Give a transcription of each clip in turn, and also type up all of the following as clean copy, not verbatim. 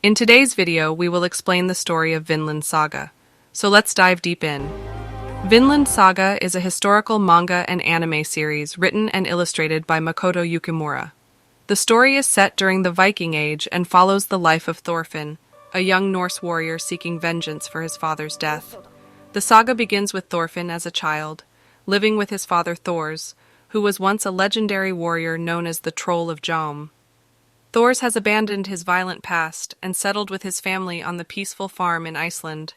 In today's video, we will explain the story of Vinland Saga. So let's dive deep in. Vinland Saga is a historical manga and anime series written and illustrated by Makoto Yukimura. The story is set during the Viking Age and follows the life of Thorfinn, a young Norse warrior seeking vengeance for his father's death. The saga begins with Thorfinn as a child, living with his father Thors, who was once a legendary warrior known as the Troll of Jom. Thors has abandoned his violent past and settled with his family on the peaceful farm in Iceland.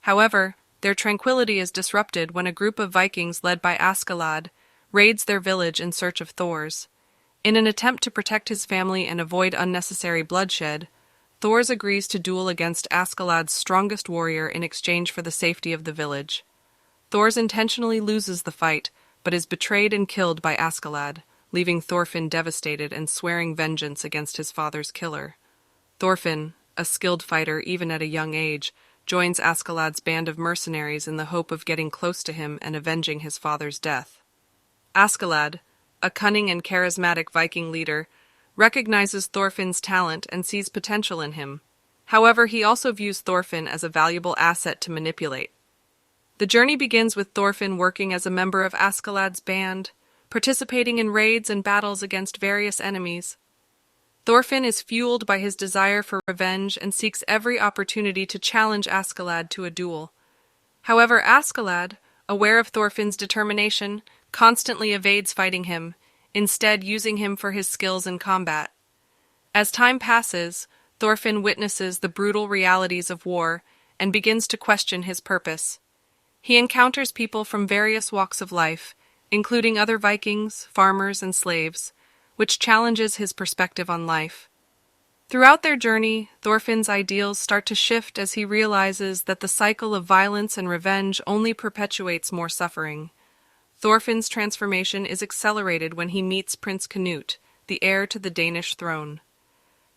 However, their tranquility is disrupted when a group of Vikings led by Askelladd raids their village in search of Thors. In an attempt to protect his family and avoid unnecessary bloodshed, Thors agrees to duel against Askeladd's strongest warrior in exchange for the safety of the village. Thors intentionally loses the fight, but is betrayed and killed by Askelladd, leaving Thorfinn devastated and swearing vengeance against his father's killer. Thorfinn, a skilled fighter even at a young age, joins Askeladd's band of mercenaries in the hope of getting close to him and avenging his father's death. Askelladd, a cunning and charismatic Viking leader, recognizes Thorfinn's talent and sees potential in him. However, he also views Thorfinn as a valuable asset to manipulate. The journey begins with Thorfinn working as a member of Askeladd's band, participating in raids and battles against various enemies. Thorfinn is fueled by his desire for revenge and seeks every opportunity to challenge Askelladd to a duel. However, Askelladd, aware of Thorfinn's determination, constantly evades fighting him, instead using him for his skills in combat. As time passes, Thorfinn witnesses the brutal realities of war and begins to question his purpose. He encounters people from various walks of life, including other Vikings, farmers, and slaves, which challenges his perspective on life. Throughout their journey, Thorfinn's ideals start to shift as he realizes that the cycle of violence and revenge only perpetuates more suffering. Thorfinn's transformation is accelerated when he meets Prince Canute, the heir to the Danish throne.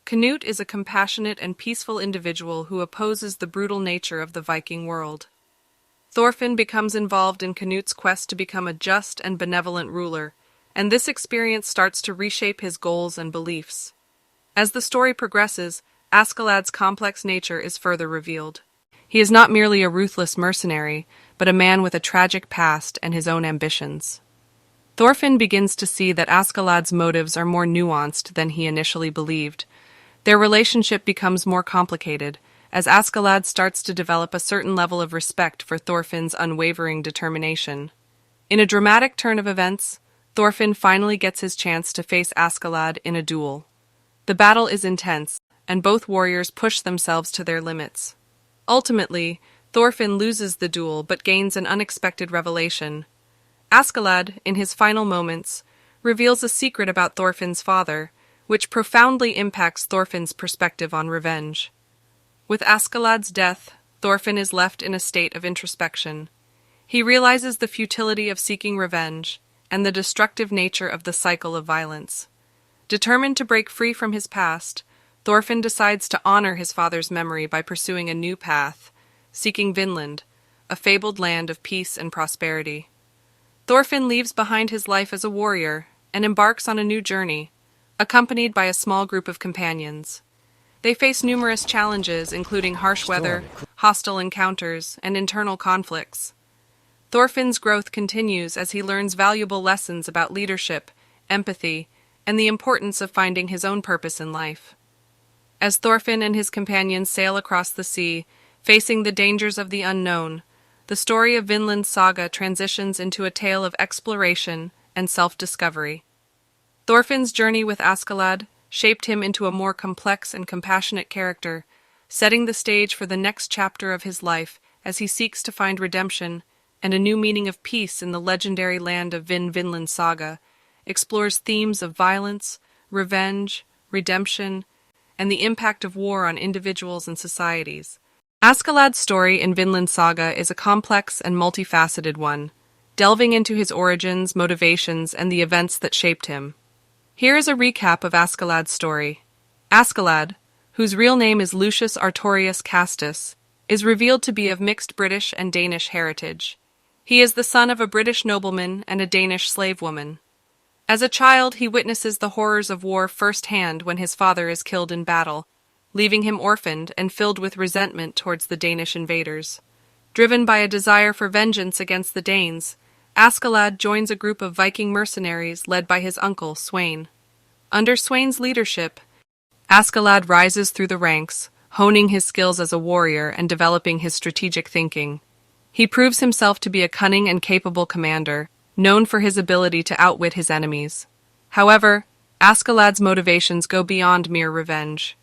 Canute is a compassionate and peaceful individual who opposes the brutal nature of the Viking world. Thorfinn becomes involved in Canute's quest to become a just and benevolent ruler, and this experience starts to reshape his goals and beliefs. As the story progresses, Askeladd's complex nature is further revealed. He is not merely a ruthless mercenary, but a man with a tragic past and his own ambitions. Thorfinn begins to see that Askeladd's motives are more nuanced than he initially believed. Their relationship becomes more complicated, as Askelladd starts to develop a certain level of respect for Thorfinn's unwavering determination. In a dramatic turn of events, Thorfinn finally gets his chance to face Askelladd in a duel. The battle is intense, and both warriors push themselves to their limits. Ultimately, Thorfinn loses the duel but gains an unexpected revelation. Askelladd, in his final moments, reveals a secret about Thorfinn's father, which profoundly impacts Thorfinn's perspective on revenge. With Askeladd's death, Thorfinn is left in a state of introspection. He realizes the futility of seeking revenge and the destructive nature of the cycle of violence. Determined to break free from his past, Thorfinn decides to honor his father's memory by pursuing a new path, seeking Vinland, a fabled land of peace and prosperity. Thorfinn leaves behind his life as a warrior and embarks on a new journey, accompanied by a small group of companions. They face numerous challenges, including harsh weather, hostile encounters, and internal conflicts. Thorfinn's growth continues as he learns valuable lessons about leadership, empathy, and the importance of finding his own purpose in life. As Thorfinn and his companions sail across the sea, facing the dangers of the unknown, the story of Vinland Saga transitions into a tale of exploration and self-discovery. Thorfinn's journey with Askelladd shaped him into a more complex and compassionate character, setting the stage for the next chapter of his life as he seeks to find redemption and a new meaning of peace in the legendary land of Vinland Saga, explores themes of violence, revenge, redemption, and the impact of war on individuals and societies. Askeladd's story in Vinland Saga is a complex and multifaceted one, delving into his origins, motivations, and the events that shaped him. Here is a recap of Askeladd's story. Askelladd, whose real name is Lucius Artorius Castus, is revealed to be of mixed British and Danish heritage. He is the son of a British nobleman and a Danish slave woman. As a child, he witnesses the horrors of war firsthand when his father is killed in battle, leaving him orphaned and filled with resentment towards the Danish invaders. Driven by a desire for vengeance against the Danes, Askelladd joins a group of Viking mercenaries led by his uncle, Sweyn. Under Sweyn's leadership, Askelladd rises through the ranks, honing his skills as a warrior and developing his strategic thinking. He proves himself to be a cunning and capable commander, known for his ability to outwit his enemies. However, Askeladd's motivations go beyond mere revenge.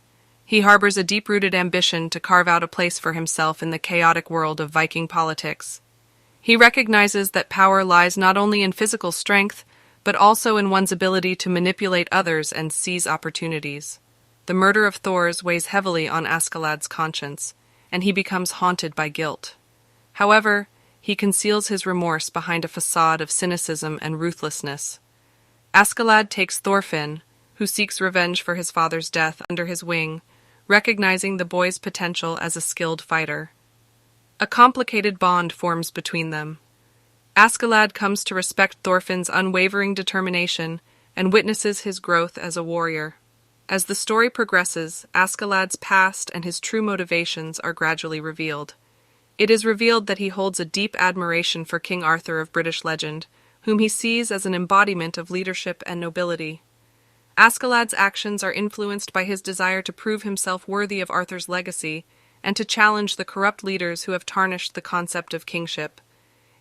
He harbors a deep-rooted ambition to carve out a place for himself in the chaotic world of Viking politics. He recognizes that power lies not only in physical strength, but also in one's ability to manipulate others and seize opportunities. The murder of Thors weighs heavily on Askeladd's conscience, and he becomes haunted by guilt. However, he conceals his remorse behind a facade of cynicism and ruthlessness. Askelladd takes Thorfinn, who seeks revenge for his father's death, under his wing, recognizing the boy's potential as a skilled fighter. A complicated bond forms between them. Askelladd comes to respect Thorfinn's unwavering determination and witnesses his growth as a warrior. As the story progresses, Askeladd's past and his true motivations are gradually revealed. It is revealed that he holds a deep admiration for King Arthur of British legend, whom he sees as an embodiment of leadership and nobility. Askeladd's actions are influenced by his desire to prove himself worthy of Arthur's legacy and to challenge the corrupt leaders who have tarnished the concept of kingship.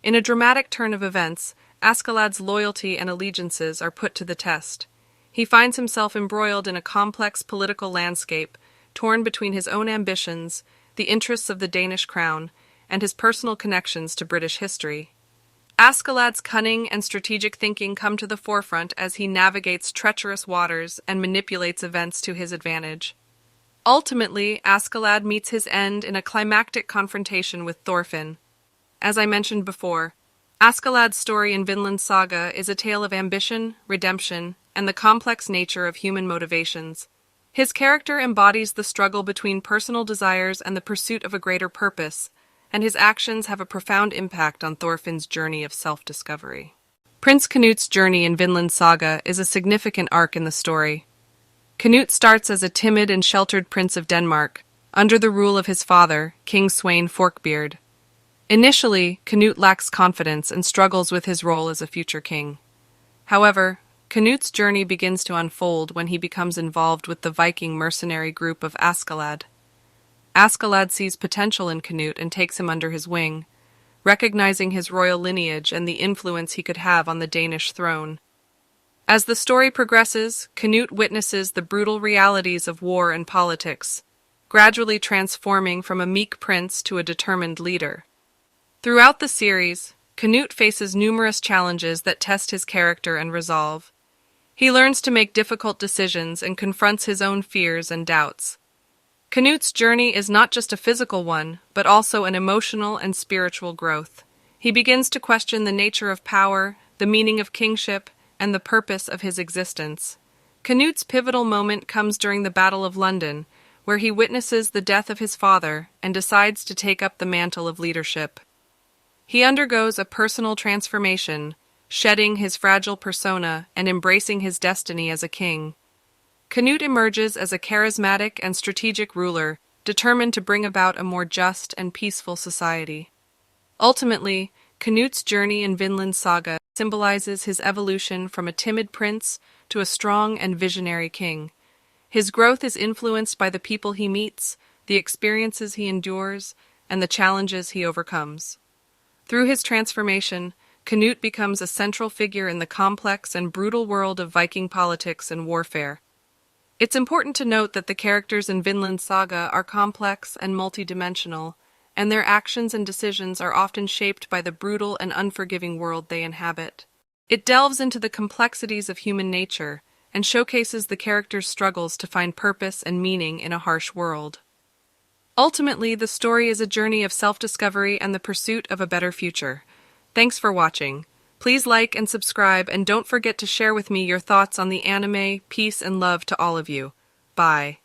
In a dramatic turn of events, Askeladd's loyalty and allegiances are put to the test. He finds himself embroiled in a complex political landscape, torn between his own ambitions, the interests of the Danish crown, and his personal connections to British history. Askeladd's cunning and strategic thinking come to the forefront as he navigates treacherous waters and manipulates events to his advantage. Ultimately, Askelladd meets his end in a climactic confrontation with Thorfinn. As I mentioned before, Askeladd's story in Vinland Saga is a tale of ambition, redemption, and the complex nature of human motivations. His character embodies the struggle between personal desires and the pursuit of a greater purpose, and his actions have a profound impact on Thorfinn's journey of self-discovery. Prince Canute's journey in Vinland Saga is a significant arc in the story. Canute starts as a timid and sheltered prince of Denmark, under the rule of his father, King Sweyn Forkbeard. Initially, Canute lacks confidence and struggles with his role as a future king. However, Canute's journey begins to unfold when he becomes involved with the Viking mercenary group of Askelladd. Askelladd sees potential in Canute and takes him under his wing, recognizing his royal lineage and the influence he could have on the Danish throne. As the story progresses, Canute witnesses the brutal realities of war and politics, gradually transforming from a meek prince to a determined leader. Throughout the series, Canute faces numerous challenges that test his character and resolve. He learns to make difficult decisions and confronts his own fears and doubts. Canute's journey is not just a physical one, but also an emotional and spiritual growth. He begins to question the nature of power, the meaning of kingship, and the purpose of his existence. Canute's pivotal moment comes during the Battle of London, where he witnesses the death of his father and decides to take up the mantle of leadership. He undergoes a personal transformation, shedding his fragile persona and embracing his destiny as a king. Canute emerges as a charismatic and strategic ruler, determined to bring about a more just and peaceful society. Ultimately, Canute's journey in Vinland Saga symbolizes his evolution from a timid prince to a strong and visionary king. His growth is influenced by the people he meets, the experiences he endures, and the challenges he overcomes. Through his transformation, Canute becomes a central figure in the complex and brutal world of Viking politics and warfare. It's important to note that the characters in Vinland Saga are complex and multidimensional, and their actions and decisions are often shaped by the brutal and unforgiving world they inhabit. It delves into the complexities of human nature and showcases the characters' struggles to find purpose and meaning in a harsh world. Ultimately, the story is a journey of self-discovery and the pursuit of a better future. Thanks for watching. Please like and subscribe, and don't forget to share with me your thoughts on the anime. Peace and love to all of you. Bye.